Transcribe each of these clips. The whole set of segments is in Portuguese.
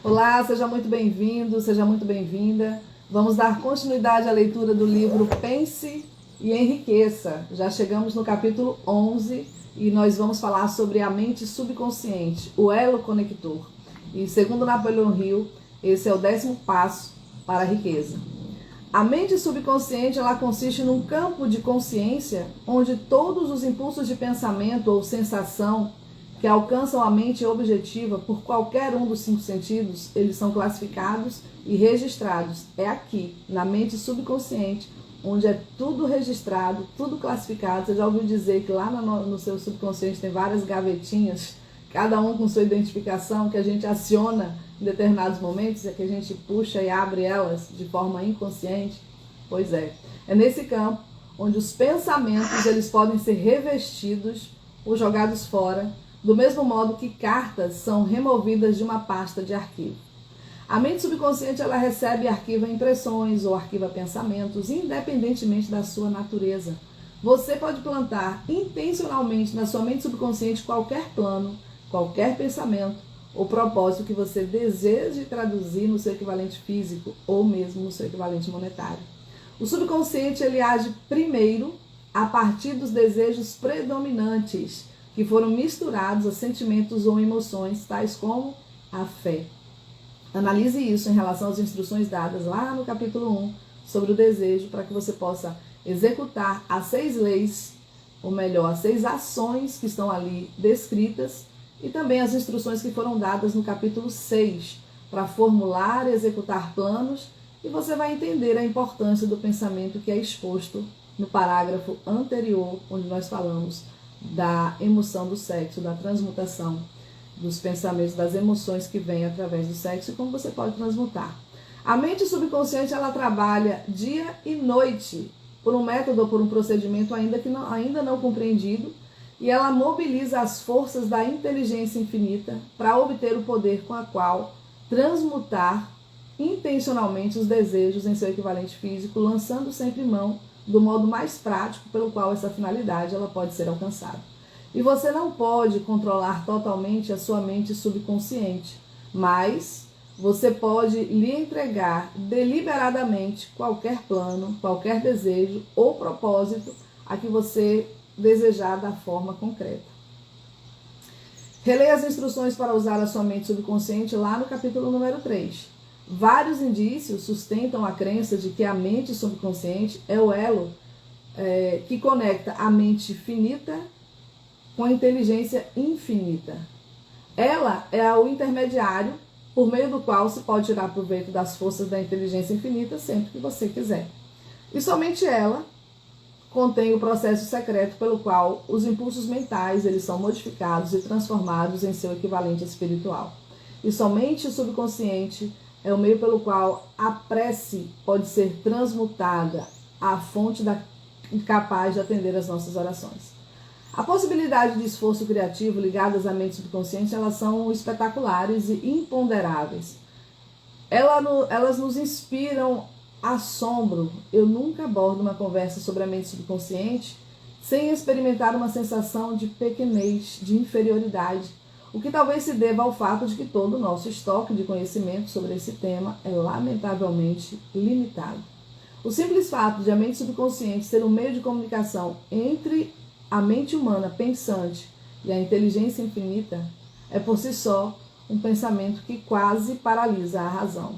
Olá, seja muito bem-vindo, seja muito bem-vinda. Vamos dar continuidade à leitura do livro Pense e Enriqueça. Já chegamos no capítulo 11 e nós vamos falar sobre a mente subconsciente, o elo conector. E segundo Napoleão Hill, esse é o 10º passo para a riqueza. A mente subconsciente, ela consiste num campo de consciência onde todos os impulsos de pensamento ou sensação que alcançam a mente objetiva por qualquer um dos 5 sentidos, eles são classificados e registrados. É aqui, na mente subconsciente, onde é tudo registrado, tudo classificado. Você já ouviu dizer que lá no seu subconsciente tem várias gavetinhas, cada um com sua identificação, que a gente aciona em determinados momentos, é que a gente puxa e abre elas de forma inconsciente? Pois é nesse campo onde os pensamentos eles podem ser revestidos ou jogados fora, do mesmo modo que cartas são removidas de uma pasta de arquivo. A mente subconsciente ela recebe e arquiva impressões ou arquiva pensamentos, independentemente da sua natureza. Você pode plantar intencionalmente na sua mente subconsciente qualquer plano, qualquer pensamento ou propósito que você deseje traduzir no seu equivalente físico ou mesmo no seu equivalente monetário. O subconsciente ele age primeiro a partir dos desejos predominantes, que foram misturados a sentimentos ou emoções, tais como a fé. Analise isso em relação às instruções dadas lá no capítulo 1 sobre o desejo, para que você possa executar as 6 leis, ou melhor, as 6 ações que estão ali descritas, e também as instruções que foram dadas no capítulo 6, para formular e executar planos, e você vai entender a importância do pensamento que é exposto no parágrafo anterior, onde nós falamos da emoção do sexo, da transmutação dos pensamentos, das emoções que vêm através do sexo e como você pode transmutar. A mente subconsciente ela trabalha dia e noite por um método ou por um procedimento ainda não compreendido, e ela mobiliza as forças da inteligência infinita para obter o poder com a qual transmutar intencionalmente os desejos em seu equivalente físico, lançando sempre mão do modo mais prático pelo qual essa finalidade ela pode ser alcançada. E você não pode controlar totalmente a sua mente subconsciente, mas você pode lhe entregar deliberadamente qualquer plano, qualquer desejo ou propósito a que você desejar da forma concreta. Releia as instruções para usar a sua mente subconsciente lá no capítulo número 3. Vários indícios sustentam a crença de que a mente subconsciente é o elo que conecta a mente finita com a inteligência infinita. Ela é o intermediário por meio do qual se pode tirar proveito das forças da inteligência infinita sempre que você quiser. E somente ela contém o processo secreto pelo qual os impulsos mentais eles são modificados e transformados em seu equivalente espiritual. E somente o subconsciente é o meio pelo qual a prece pode ser transmutada, a fonte capaz de atender as nossas orações. A possibilidade de esforço criativo ligadas à mente subconsciente, elas são espetaculares e imponderáveis. Elas nos inspiram assombro. Eu nunca abordo uma conversa sobre a mente subconsciente sem experimentar uma sensação de pequenez, de inferioridade, o que talvez se deva ao fato de que todo o nosso estoque de conhecimento sobre esse tema é lamentavelmente limitado. O simples fato de a mente subconsciente ser um meio de comunicação entre a mente humana pensante e a inteligência infinita é por si só um pensamento que quase paralisa a razão.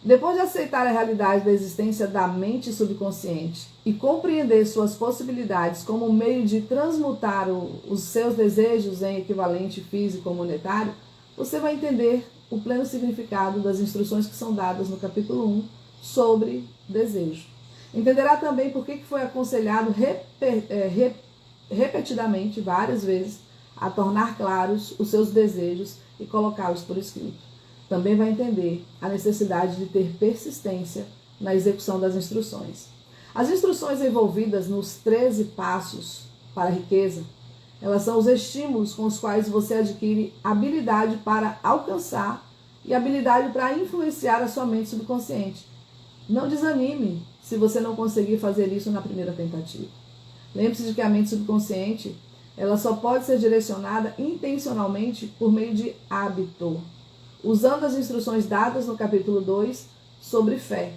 Depois de aceitar a realidade da existência da mente subconsciente e compreender suas possibilidades como um meio de transmutar os seus desejos em equivalente físico ou monetário, você vai entender o pleno significado das instruções que são dadas no capítulo 1 sobre desejo. Entenderá também por que foi aconselhado repetidamente, várias vezes, a tornar claros os seus desejos e colocá-los por escrito. Também vai entender a necessidade de ter persistência na execução das instruções. As instruções envolvidas nos 13 passos para a riqueza, elas são os estímulos com os quais você adquire habilidade para alcançar e habilidade para influenciar a sua mente subconsciente. Não desanime se você não conseguir fazer isso na primeira tentativa. Lembre-se de que a mente subconsciente ela só pode ser direcionada intencionalmente por meio de hábito. usando as instruções dadas no capítulo 2 sobre fé.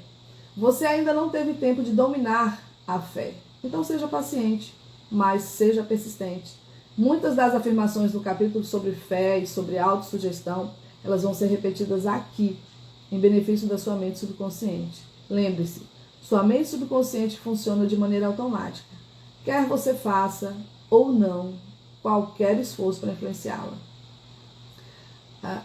Você ainda não teve tempo de dominar a fé. Então seja paciente, mas seja persistente. Muitas das afirmações do capítulo sobre fé e sobre autossugestão, elas vão ser repetidas aqui, em benefício da sua mente subconsciente. Lembre-se, sua mente subconsciente funciona de maneira automática. Quer você faça ou não qualquer esforço para influenciá-la.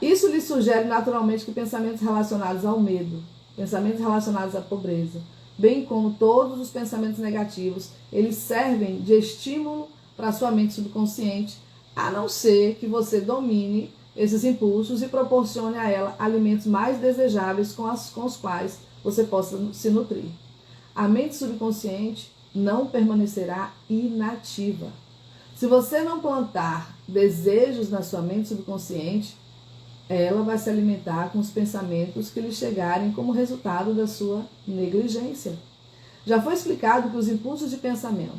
Isso lhe sugere naturalmente que pensamentos relacionados ao medo, pensamentos relacionados à pobreza, bem como todos os pensamentos negativos, eles servem de estímulo para a sua mente subconsciente, a não ser que você domine esses impulsos e proporcione a ela alimentos mais desejáveis com os quais você possa se nutrir. A mente subconsciente não permanecerá inativa. Se você não plantar desejos na sua mente subconsciente, ela vai se alimentar com os pensamentos que lhe chegarem como resultado da sua negligência. Já foi explicado que os impulsos de pensamento,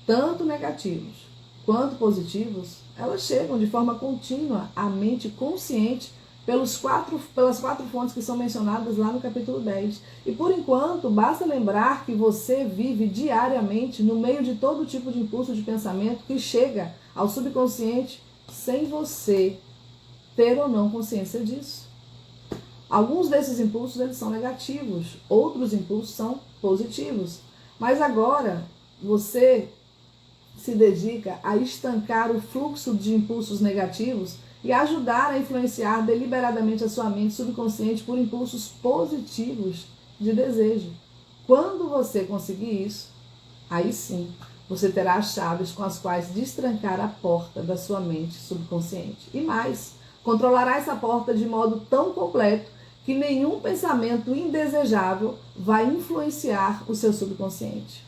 tanto negativos quanto positivos, elas chegam de forma contínua à mente consciente pelas quatro fontes que são mencionadas lá no capítulo 10. E por enquanto, basta lembrar que você vive diariamente no meio de todo tipo de impulso de pensamento que chega ao subconsciente sem você ter ou não consciência disso. Alguns desses impulsos eles são negativos, outros impulsos são positivos. Mas agora você se dedica a estancar o fluxo de impulsos negativos e ajudar a influenciar deliberadamente a sua mente subconsciente por impulsos positivos de desejo. Quando você conseguir isso, aí sim, você terá as chaves com as quais destrancar a porta da sua mente subconsciente. E mais, controlará essa porta de modo tão completo que nenhum pensamento indesejável vai influenciar o seu subconsciente.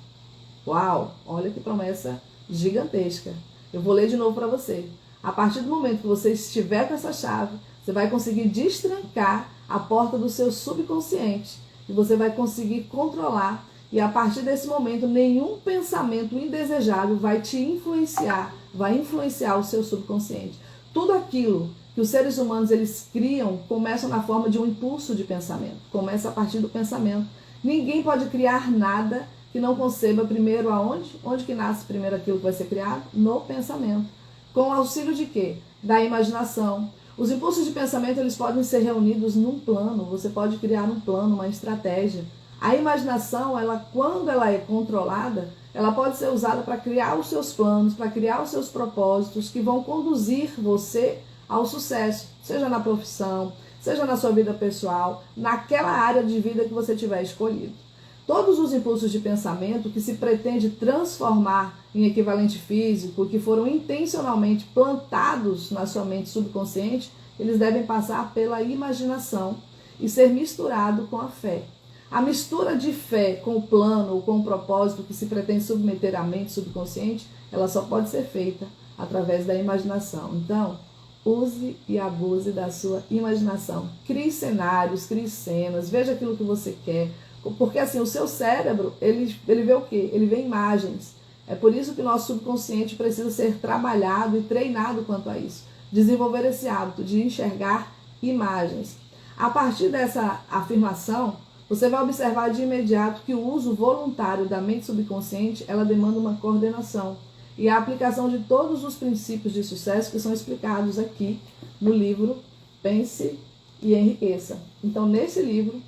Uau! Olha que promessa gigantesca. Eu vou ler de novo para você. A partir do momento que você estiver com essa chave, você vai conseguir destrancar a porta do seu subconsciente e você vai conseguir controlar, e a partir desse momento nenhum pensamento indesejável vai te influenciar, vai influenciar o seu subconsciente. Tudo aquilo que os seres humanos eles criam começa na forma de um impulso de pensamento, começa a partir do pensamento. Ninguém pode criar nada que não conceba primeiro aonde? Onde que nasce primeiro aquilo que vai ser criado? No pensamento. Com o auxílio de quê? Da imaginação. Os impulsos de pensamento eles podem ser reunidos num plano, você pode criar um plano, uma estratégia. A imaginação, quando ela é controlada, ela pode ser usada para criar os seus planos, para criar os seus propósitos que vão conduzir você ao sucesso, seja na profissão, seja na sua vida pessoal, naquela área de vida que você tiver escolhido. Todos os impulsos de pensamento que se pretende transformar em equivalente físico, que foram intencionalmente plantados na sua mente subconsciente, eles devem passar pela imaginação e ser misturado com a fé. A mistura de fé com o plano ou com o propósito que se pretende submeter à mente subconsciente, ela só pode ser feita através da imaginação. Então, use e abuse da sua imaginação. Crie cenários, crie cenas, veja aquilo que você quer. Porque assim, o seu cérebro, ele vê o quê? Ele vê imagens. É por isso que o nosso subconsciente precisa ser trabalhado e treinado quanto a isso. Desenvolver esse hábito de enxergar imagens. A partir dessa afirmação, você vai observar de imediato que o uso voluntário da mente subconsciente, ela demanda uma coordenação e a aplicação de todos os princípios de sucesso que são explicados aqui no livro Pense e Enriqueça. Então, nesse livro,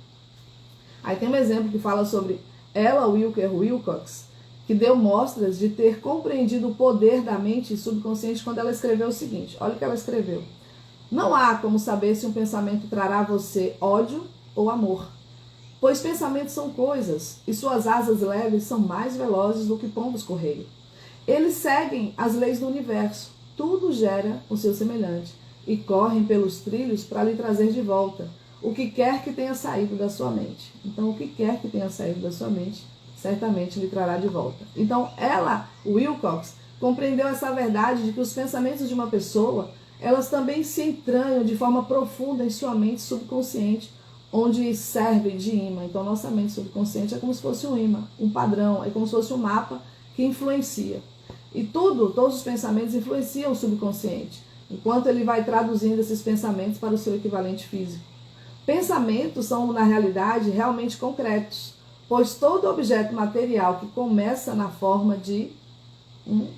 aí tem um exemplo que fala sobre Ella Wilker Wilcox, que deu mostras de ter compreendido o poder da mente subconsciente quando ela escreveu o seguinte. Olha o que ela escreveu. Não há como saber se um pensamento trará a você ódio ou amor, pois pensamentos são coisas e suas asas leves são mais velozes do que pombos-correio. Eles seguem as leis do universo, tudo gera o seu semelhante e correm pelos trilhos para lhe trazer de volta o que quer que tenha saído da sua mente. Então, o que quer que tenha saído da sua mente, certamente lhe trará de volta. Então, ela, Wilcox, compreendeu essa verdade de que os pensamentos de uma pessoa, elas também se entranham de forma profunda em sua mente subconsciente, onde serve de imã. Então, nossa mente subconsciente é como se fosse um imã, um padrão, é como se fosse um mapa que influencia. E todos os pensamentos influenciam o subconsciente. enquanto ele vai traduzindo esses pensamentos para o seu equivalente físico. Pensamentos são, na realidade, realmente concretos, pois todo objeto material que começa na forma de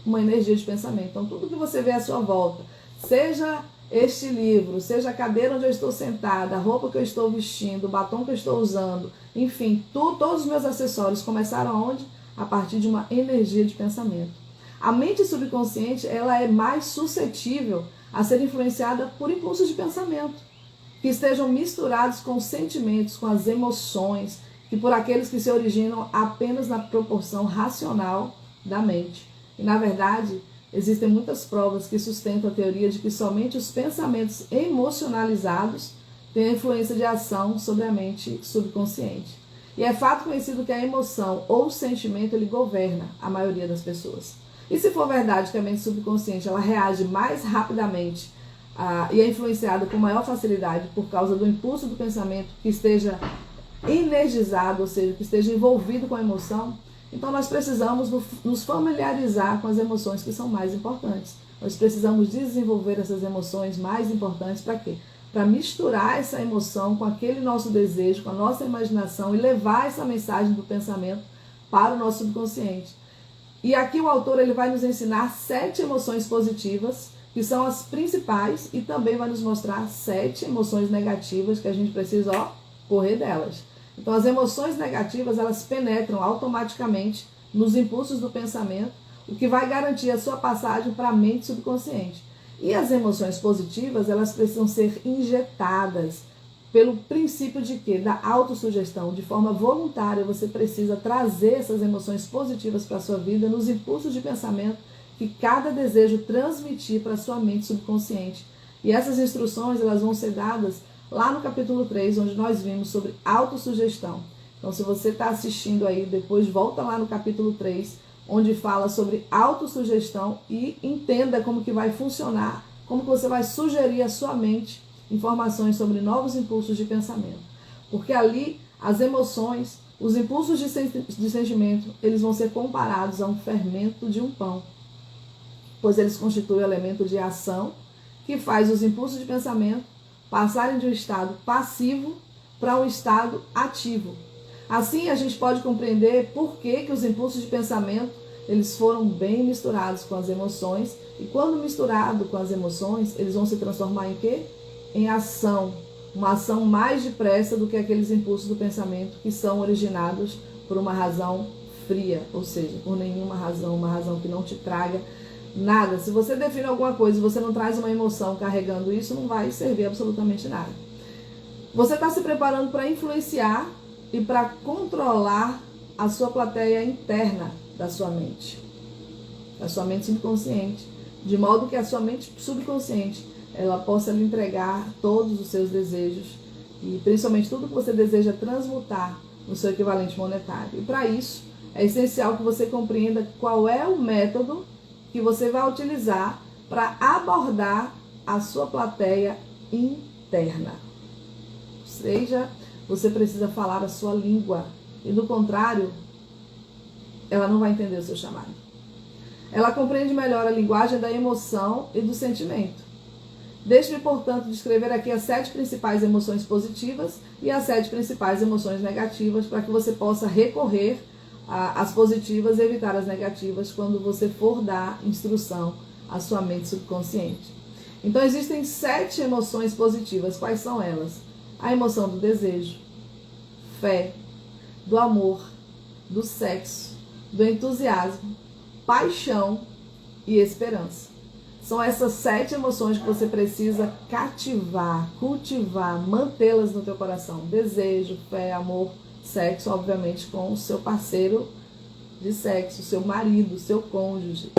uma energia de pensamento. Então, tudo que você vê à sua volta, seja este livro, seja a cadeira onde eu estou sentada, a roupa que eu estou vestindo, o batom que eu estou usando, enfim, todos os meus acessórios começaram aonde? A partir de uma energia de pensamento. A mente subconsciente, ela é mais suscetível a ser influenciada por impulsos de pensamento, que estejam misturados com os sentimentos, com as emoções, que por aqueles que se originam apenas na proporção racional da mente. E, na verdade, existem muitas provas que sustentam a teoria de que somente os pensamentos emocionalizados têm a influência de ação sobre a mente subconsciente. E é fato conhecido que a emoção ou o sentimento, ele governa a maioria das pessoas. E se for verdade que a mente subconsciente ela reage mais rapidamente e é influenciada com maior facilidade por causa do impulso do pensamento que esteja energizado, ou seja, que esteja envolvido com a emoção, então nós precisamos nos familiarizar com as emoções que são mais importantes. Nós precisamos desenvolver essas emoções mais importantes para quê? Para misturar essa emoção com aquele nosso desejo, com a nossa imaginação e levar essa mensagem do pensamento para o nosso subconsciente. E aqui o autor ele vai nos ensinar 7 emoções positivas, que são as principais, e também vai nos mostrar 7 emoções negativas que a gente precisa correr delas. Então as emoções negativas elas penetram automaticamente nos impulsos do pensamento, o que vai garantir a sua passagem para a mente subconsciente. E as emoções positivas elas precisam ser injetadas pelo princípio de quê? Da autossugestão. De forma voluntária você precisa trazer essas emoções positivas para a sua vida nos impulsos de pensamento que cada desejo transmitir para a sua mente subconsciente. E essas instruções elas vão ser dadas lá no capítulo 3, onde nós vimos sobre autossugestão. Então, se você está assistindo aí, depois volta lá no capítulo 3, onde fala sobre autossugestão e entenda como que vai funcionar, como que você vai sugerir à sua mente informações sobre novos impulsos de pensamento. Porque ali, as emoções, os impulsos de sentimento, eles vão ser comparados a um fermento de um pão, pois eles constituem o elemento de ação que faz os impulsos de pensamento passarem de um estado passivo para um estado ativo. Assim, a gente pode compreender por que os impulsos de pensamento eles foram bem misturados com as emoções, e quando misturado com as emoções, eles vão se transformar em quê? Em ação, uma ação mais depressa do que aqueles impulsos do pensamento que são originados por uma razão fria, ou seja, por nenhuma razão, uma razão que não te traga nada. Se você define alguma coisa e você não traz uma emoção carregando isso, não vai servir absolutamente nada. Você está se preparando para influenciar e para controlar a sua plateia interna da sua mente subconsciente, de modo que a sua mente subconsciente ela possa lhe entregar todos os seus desejos e principalmente tudo que você deseja transmutar no seu equivalente monetário. E para isso é essencial que você compreenda qual é o método que você vai utilizar para abordar a sua plateia interna. Ou seja, você precisa falar a sua língua e do contrário, ela não vai entender o seu chamado. Ela compreende melhor a linguagem da emoção e do sentimento. Deixe-me, portanto, descrever aqui as 7 principais emoções positivas e as 7 principais emoções negativas para que você possa recorrer às positivas e evitar as negativas quando você for dar instrução à sua mente subconsciente. Então, existem 7 emoções positivas. Quais são elas? A emoção do desejo, fé, do amor, do sexo, do entusiasmo, paixão e esperança. São essas 7 emoções que você precisa cativar, cultivar, mantê-las no teu coração. Desejo, fé, amor, sexo, obviamente com o seu parceiro de sexo, seu marido, seu cônjuge.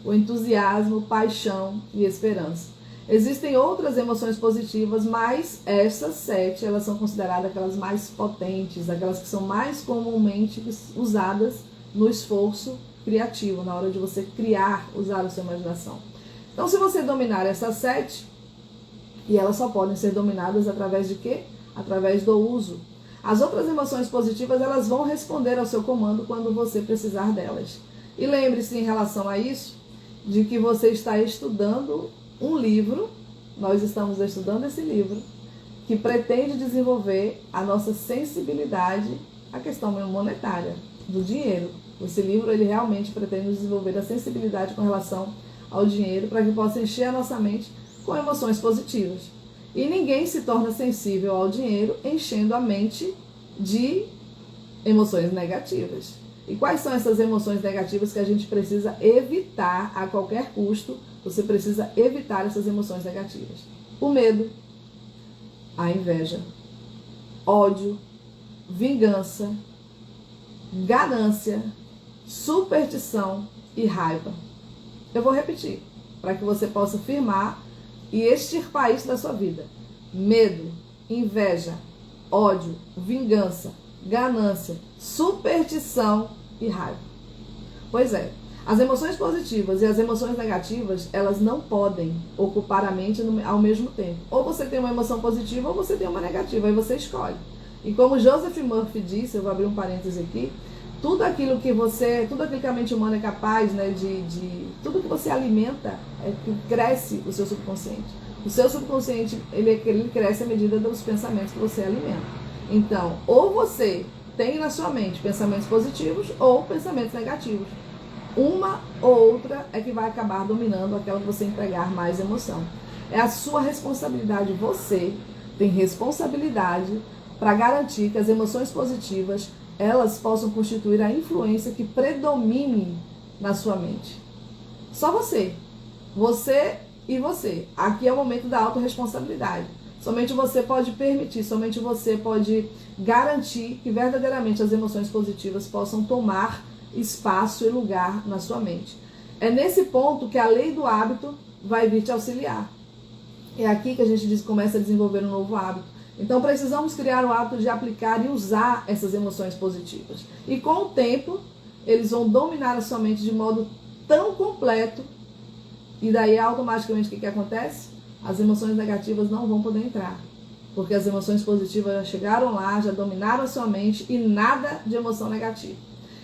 O entusiasmo, paixão e esperança. Existem outras emoções positivas, mas essas 7, elas são consideradas aquelas mais potentes, aquelas que são mais comumente usadas no esforço criativo, na hora de você criar, usar a sua imaginação. Então, se você dominar essas 7, e elas só podem ser dominadas através de quê? Através do uso. As outras emoções positivas, elas vão responder ao seu comando quando você precisar delas. E lembre-se em relação a isso, de que você está estudando um livro, nós estamos estudando esse livro, que pretende desenvolver a nossa sensibilidade à questão monetária, do dinheiro. Esse livro, ele realmente pretende desenvolver a sensibilidade com relação ao dinheiro, para que possa encher a nossa mente com emoções positivas. E ninguém se torna sensível ao dinheiro enchendo a mente de emoções negativas. E quais são essas emoções negativas que a gente precisa evitar a qualquer custo? Você precisa evitar essas emoções negativas. O medo, a inveja, ódio, vingança, ganância, superstição e raiva. Eu vou repetir, para que você possa firmar e extirpar isso da sua vida. Medo, inveja, ódio, vingança, ganância, superstição e raiva. Pois é, as emoções positivas e as emoções negativas, elas não podem ocupar a mente ao mesmo tempo. Ou você tem uma emoção positiva ou você tem uma negativa, aí você escolhe. E como Joseph Murphy disse, eu vou abrir um parêntese aqui, tudo aquilo que a mente humana é capaz, né, tudo que você alimenta é que cresce o seu subconsciente. O seu subconsciente, ele cresce à medida dos pensamentos que você alimenta. Então, ou você tem na sua mente pensamentos positivos ou pensamentos negativos. Uma ou outra é que vai acabar dominando aquela que você entregar mais emoção. É a sua responsabilidade, você tem responsabilidade para garantir que as emoções positivas, elas possam constituir a influência que predomine na sua mente. Só você. Você e você. Aqui é o momento da autorresponsabilidade. Somente você pode permitir, somente você pode garantir que verdadeiramente as emoções positivas possam tomar espaço e lugar na sua mente. É nesse ponto que a lei do hábito vai vir te auxiliar. É aqui que a gente começa a desenvolver um novo hábito. Então precisamos criar o hábito de aplicar e usar essas emoções positivas. E com o tempo, eles vão dominar a sua mente de modo tão completo, e daí automaticamente o que acontece? As emoções negativas não vão poder entrar. Porque as emoções positivas já chegaram lá, já dominaram a sua mente e nada de emoção negativa.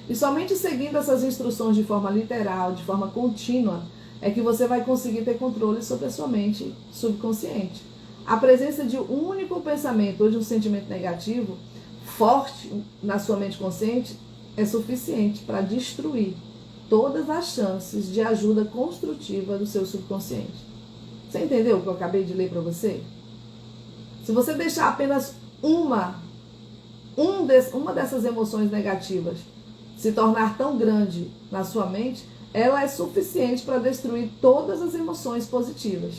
E somente seguindo essas instruções de forma literal, de forma contínua, é que você vai conseguir ter controle sobre a sua mente subconsciente. A presença de um único pensamento ou de um sentimento negativo forte na sua mente consciente é suficiente para destruir todas as chances de ajuda construtiva do seu subconsciente. Você entendeu o que eu acabei de ler para você? Se você deixar apenas uma dessas emoções negativas se tornar tão grande na sua mente, ela é suficiente para destruir todas as emoções positivas.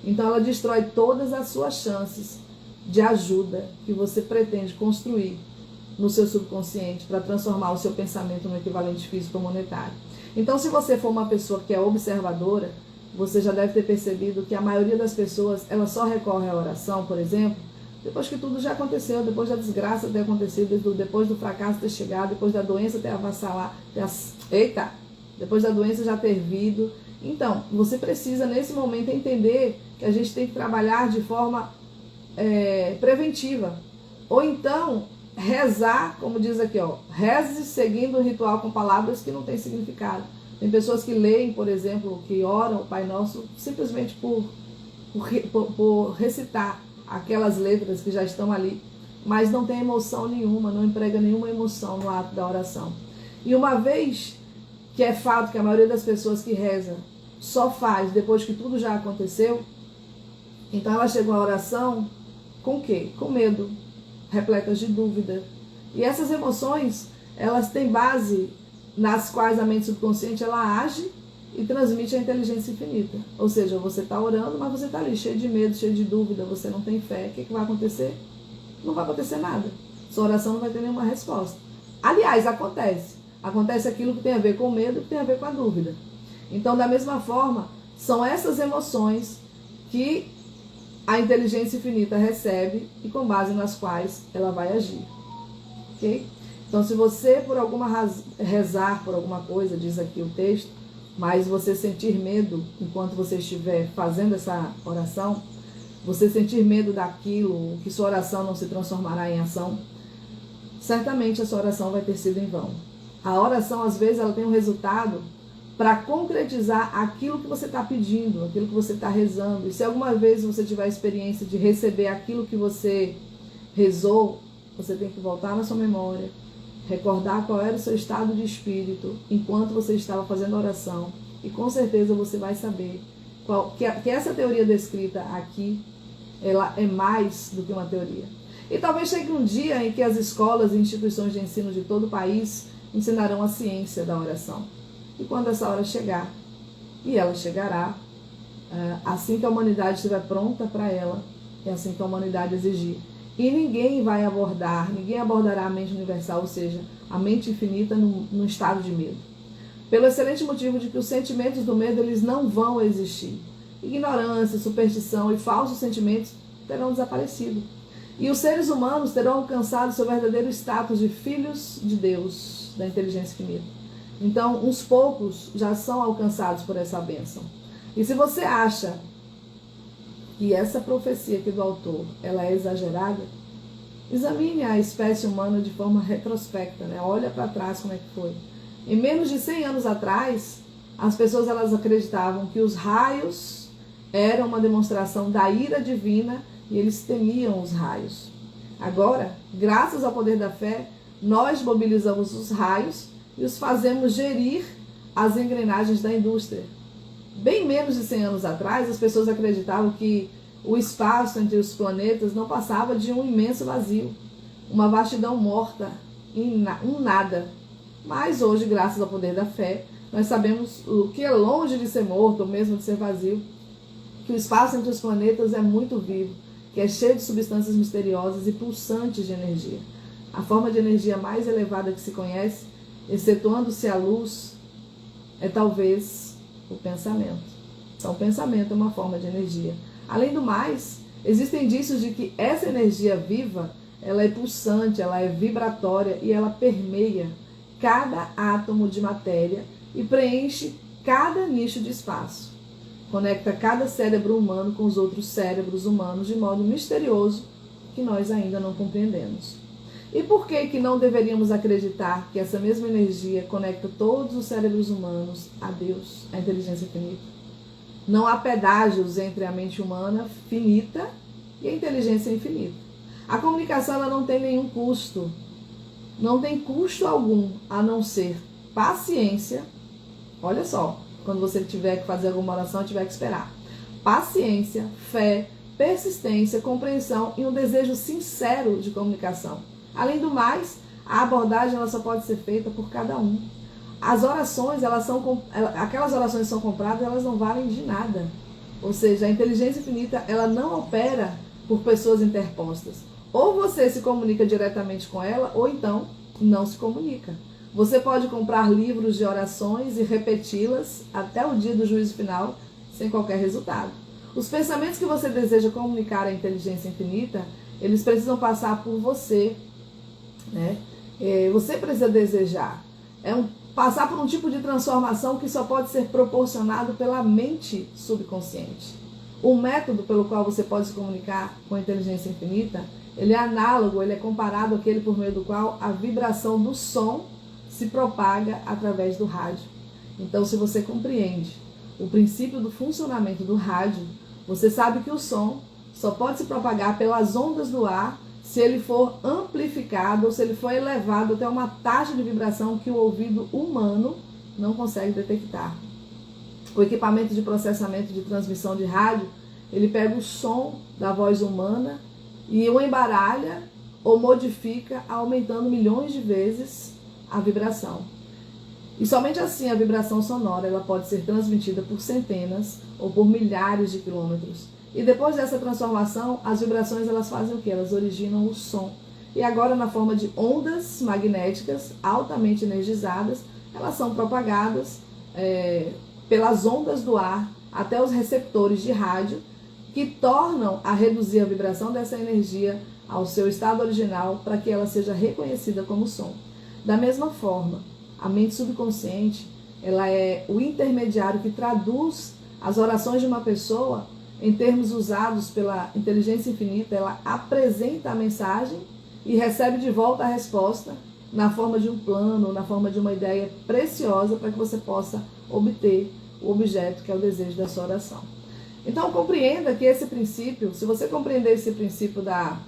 Então ela destrói todas as suas chances de ajuda que você pretende construir no seu subconsciente para transformar o seu pensamento no equivalente físico ou monetário. Então, se você for uma pessoa que é observadora, você já deve ter percebido que a maioria das pessoas, ela só recorre à oração, por exemplo, depois que tudo já aconteceu, depois da desgraça ter acontecido, depois do fracasso ter chegado, depois da doença ter avassalado, depois da doença já ter vindo. Então, você precisa nesse momento entender que a gente tem que trabalhar de forma preventiva. Ou então, rezar, como diz aqui, reze seguindo o ritual com palavras que não têm significado. Tem pessoas que leem, por exemplo, que oram o Pai Nosso simplesmente por recitar aquelas letras que já estão ali, mas não tem emoção nenhuma, não emprega nenhuma emoção no ato da oração. E uma vez que é fato que a maioria das pessoas que reza só faz depois que tudo já aconteceu, então ela chega à oração com o quê? Com medo, repletas de dúvida. E essas emoções, elas têm base nas quais a mente subconsciente ela age e transmite a inteligência infinita. Ou seja, você está orando, mas você está ali cheio de medo, cheio de dúvida, você não tem fé. O que vai acontecer? Não vai acontecer nada. Sua oração não vai ter nenhuma resposta. Aliás, acontece. Acontece aquilo que tem a ver com o medo e que tem a ver com a dúvida. Então, da mesma forma, são essas emoções que a inteligência infinita recebe e com base nas quais ela vai agir. Ok? Então, se você, por alguma razão, rezar por alguma coisa, diz aqui o texto, mas você sentir medo enquanto você estiver fazendo essa oração, você sentir medo daquilo, que sua oração não se transformará em ação, certamente a sua oração vai ter sido em vão. A oração, às vezes, ela tem um resultado para concretizar aquilo que você está pedindo, aquilo que você está rezando. E se alguma vez você tiver a experiência de receber aquilo que você rezou, você tem que voltar na sua memória, recordar qual era o seu estado de espírito enquanto você estava fazendo a oração. E com certeza você vai saber que essa teoria descrita aqui, ela é mais do que uma teoria. E talvez chegue um dia em que as escolas e instituições de ensino de todo o país ensinarão a ciência da oração. E quando essa hora chegar, e ela chegará, assim que a humanidade estiver pronta para ela, e assim que a humanidade exigir. E ninguém abordará a mente universal, ou seja, a mente infinita num estado de medo. Pelo excelente motivo de que os sentimentos do medo, eles não vão existir. Ignorância, superstição e falsos sentimentos terão desaparecido. E os seres humanos terão alcançado seu verdadeiro status de filhos de Deus, da inteligência infinita. Então, uns poucos já são alcançados por essa bênção. E se você acha que essa profecia aqui do autor, ela é exagerada, examine a espécie humana de forma retrospecta, né? Olha para trás como é que foi. Em menos de 100 anos atrás, as pessoas elas acreditavam que os raios eram uma demonstração da ira divina e eles temiam os raios. Agora, graças ao poder da fé, nós mobilizamos os raios e os fazemos gerir as engrenagens da indústria. Bem menos de 100 anos atrás, as pessoas acreditavam que o espaço entre os planetas não passava de um imenso vazio, uma vastidão morta, um nada. Mas hoje, graças ao poder da fé, nós sabemos o que é longe de ser morto, ou mesmo de ser vazio, que o espaço entre os planetas é muito vivo, que é cheio de substâncias misteriosas e pulsantes de energia. A forma de energia mais elevada que se conhece, excetuando-se a luz, é talvez o pensamento. Então, o pensamento é uma forma de energia. Além do mais, existem indícios de que essa energia viva, ela é pulsante, ela é vibratória e ela permeia cada átomo de matéria e preenche cada nicho de espaço. Conecta cada cérebro humano com os outros cérebros humanos de modo misterioso que nós ainda não compreendemos. E por que não deveríamos acreditar que essa mesma energia conecta todos os cérebros humanos a Deus, a inteligência infinita? Não há pedágios entre a mente humana finita e a inteligência infinita. A comunicação ela não tem nenhum custo. Não tem custo algum, a não ser paciência. Olha só, quando você tiver que fazer alguma oração, tiver que esperar. Paciência, fé, persistência, compreensão e um desejo sincero de comunicação. Além do mais, a abordagem ela só pode ser feita por cada um. As orações, aquelas orações que são compradas, elas não valem de nada. Ou seja, a inteligência infinita, ela não opera por pessoas interpostas. Ou você se comunica diretamente com ela, ou então não se comunica. Você pode comprar livros de orações e repeti-las até o dia do juízo final, sem qualquer resultado. Os pensamentos que você deseja comunicar à inteligência infinita, eles precisam passar por você, né? Você precisa desejar. Passar por um tipo de transformação que só pode ser proporcionado pela mente subconsciente. O método pelo qual você pode se comunicar com a inteligência infinita, ele é análogo, ele é comparado àquele por meio do qual a vibração do som se propaga através do rádio. Então, se você compreende o princípio do funcionamento do rádio, você sabe que o som só pode se propagar pelas ondas do ar se ele for amplificado ou se ele for elevado até uma taxa de vibração que o ouvido humano não consegue detectar. O equipamento de processamento de transmissão de rádio, ele pega o som da voz humana e o embaralha ou modifica, aumentando milhões de vezes a vibração. E somente assim a vibração sonora ela pode ser transmitida por centenas ou por milhares de quilômetros. E depois dessa transformação, as vibrações elas fazem o quê? Elas originam o som. E agora, na forma de ondas magnéticas altamente energizadas, elas são propagadas pelas ondas do ar até os receptores de rádio, que tornam a reduzir a vibração dessa energia ao seu estado original para que ela seja reconhecida como som. Da mesma forma, a mente subconsciente ela é o intermediário que traduz as orações de uma pessoa em termos usados pela inteligência infinita. Ela apresenta a mensagem e recebe de volta a resposta na forma de um plano, na forma de uma ideia preciosa para que você possa obter o objeto que é o desejo da sua oração. Então compreenda que esse princípio, se você compreender esse princípio da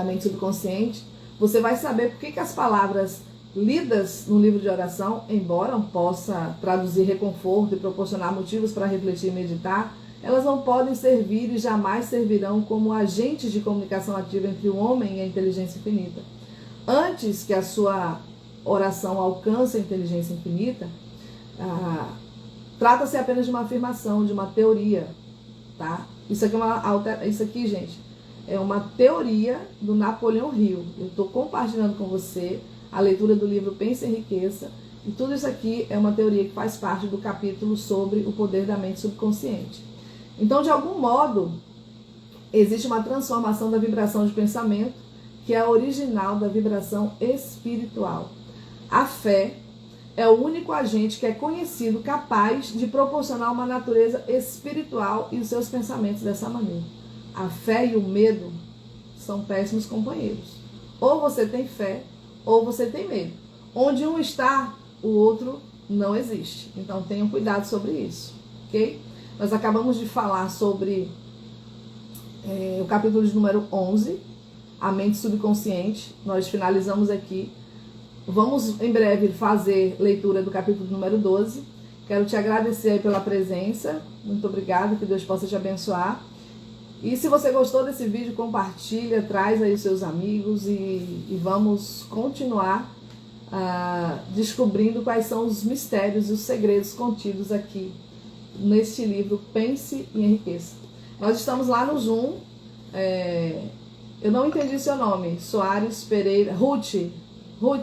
mente subconsciente, você vai saber por que as palavras lidas no livro de oração, embora possa traduzir reconforto e proporcionar motivos para refletir e meditar, elas não podem servir e jamais servirão como agentes de comunicação ativa entre o homem e a inteligência infinita. Antes que a sua oração alcance a inteligência infinita, trata-se apenas de uma afirmação, de uma teoria, tá? Isso aqui, gente, é uma teoria do Napoleão Hill. Eu estou compartilhando com você a leitura do livro Pense e Enriqueça, e tudo isso aqui é uma teoria que faz parte do capítulo sobre o poder da mente subconsciente. Então, de algum modo, existe uma transformação da vibração de pensamento, que é a original da vibração espiritual. A fé é o único agente que é conhecido capaz de proporcionar uma natureza espiritual e os seus pensamentos dessa maneira. A fé e o medo são péssimos companheiros. Ou você tem fé, ou você tem medo. Onde um está, o outro não existe. Então tenham cuidado sobre isso, ok? Nós acabamos de falar sobre o capítulo de número 11, a mente subconsciente. Nós finalizamos aqui. Vamos em breve fazer leitura do capítulo número 12. Quero te agradecer aí pela presença. Muito obrigada, que Deus possa te abençoar. E se você gostou desse vídeo, compartilha, traz aí seus amigos e vamos continuar descobrindo quais são os mistérios e os segredos contidos aqui neste livro Pense e Enriqueça. Nós estamos lá no Zoom. Eu não entendi seu nome. Soares Pereira. Ruth,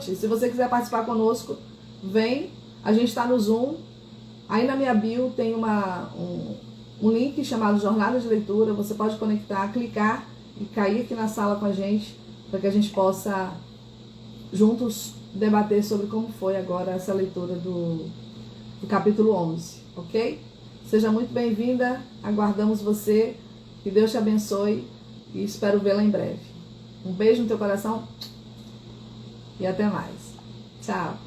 se você quiser participar conosco, vem. A gente está no Zoom. Aí na minha bio tem um link chamado Jornada de Leitura. Você pode conectar, clicar e cair aqui na sala com a gente, para que a gente possa juntos debater sobre como foi agora essa leitura do capítulo 11, ok? Seja muito bem-vinda, aguardamos você, que Deus te abençoe e espero vê-la em breve. Um beijo no teu coração e até mais. Tchau.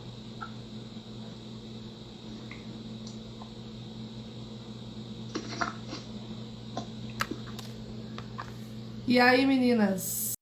E aí, meninas?